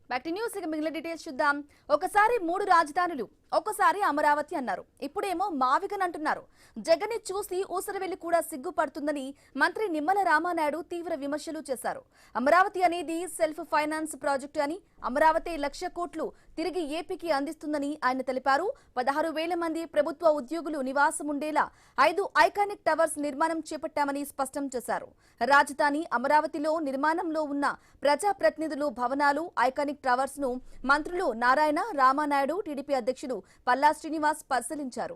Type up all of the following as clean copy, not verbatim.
Back to news ఇక మిగిలిన details చూద్దాం. ఒకసారి 3 రాజధానులు, ఒకసారి అమరావతి అన్నారు. ఇప్పుడేమో మావిగన్ అంటున్నారు. జగన్ని చూసి ఊసరవెల్లి కూడా సిగ్గుపడుతుందని మంత్రి నిమ్మల రామానాయుడు తీవ్ర విమర్శలు చేశారు. అమరావతి అనేది సెల్ఫ్ ఫైనాన్స్ ప్రాజెక్టు అని, అమరావతి 1,00,000 కోట్లు తిరిగి ఏపీకి అందిస్తుందని ఆయన తెలిపారు. 16,000 మంది ప్రభుత్వ ఉద్యోగులు నివాసం ఉండేలా 5 ఐకానిక్ టవర్స్ నిర్మాణం చేపట్టామని స్పష్టం చేశారు. రాజధాని అమరావతిలో నిర్మాణంలో ఉన్న ప్రజాప్రతినిధులు భవనాలు ఐకానిక్ టవర్స్ ను మంత్రులు నారాయణ, రామానాయుడు, టీడీపీ అధ్యక్షుడు పల్లా శ్రీనివాస్ పరిశీలించారు.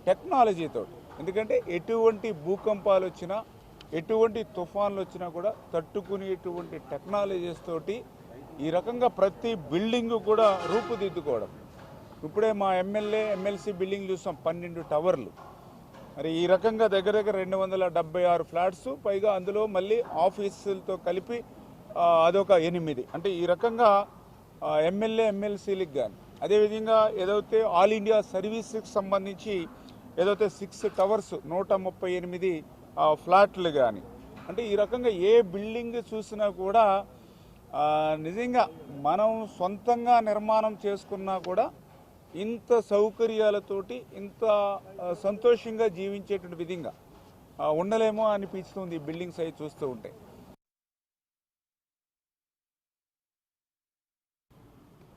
టెక్నాలజీతో, ఎందుకంటే ఎటువంటి భూకంపాలు వచ్చినా ఎటువంటి తుఫాన్లు వచ్చినా కూడా తట్టుకునేటువంటి టెక్నాలజీస్ తోటి ఈ రకంగా ప్రతి బిల్డింగ్ కూడా రూపుదిద్దుకోవడం. ఇప్పుడే మా ఎమ్మెల్సీ బిల్డింగ్ చూసాం, 12 టవర్లు. మరి ఈ రకంగా దగ్గర 276 ఫ్లాట్స్, పైగా అందులో మళ్ళీ ఆఫీసులతో కలిపి అదొక 8. అంటే ఈ రకంగా ఎమ్మెల్సీలకు కానీ, అదేవిధంగా ఏదైతే ఆల్ ఇండియా సర్వీస్కి సంబంధించి ఏదైతే 6 టవర్స్ 138 ఫ్లాట్లు కానీ, అంటే ఈ రకంగా ఏ బిల్డింగ్ చూసినా కూడా నిజంగా మనం సొంతంగా నిర్మాణం చేసుకున్నా కూడా ఇంత సౌకర్యాలతోటి ఇంత సంతోషంగా జీవించేటువంటి విధంగా ఉండలేమో అనిపిస్తుంది ఈ బిల్డింగ్స్ అవి చూస్తూ ఉంటే.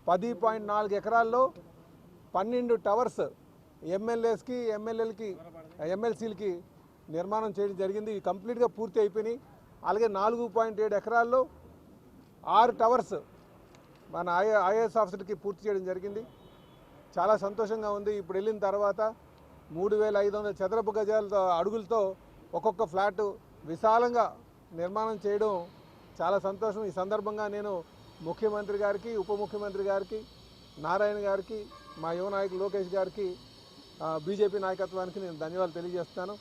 $10.4 ఎకరాల్లో 12 టవర్స్ ఎమ్మెల్యేస్కి, ఎమ్మెల్సీలకి నిర్మాణం చేయడం జరిగింది. ఇవి కంప్లీట్గా పూర్తి అయిపోయినాయి. అలాగే 4.7 ఎకరాల్లో 6 టవర్స్ మన ఐఏఎస్ ఆఫీసర్కి పూర్తి చేయడం జరిగింది. చాలా సంతోషంగా ఉంది. ఇప్పుడు వెళ్ళిన తర్వాత 3,500 చదరపు గజాలతో అడుగులతో ఒక్కొక్క ఫ్లాటు విశాలంగా నిర్మాణం చేయడం చాలా సంతోషం. ఈ సందర్భంగా నేను ముఖ్యమంత్రి గారికి, ఉప ముఖ్యమంత్రి గారికి, నారాయణ గారికి, మా యువ నాయకులు లోకేష్ గారికి, బీజేపీ నాయకత్వానికి నేను ధన్యవాదాలు తెలియజేస్తాను.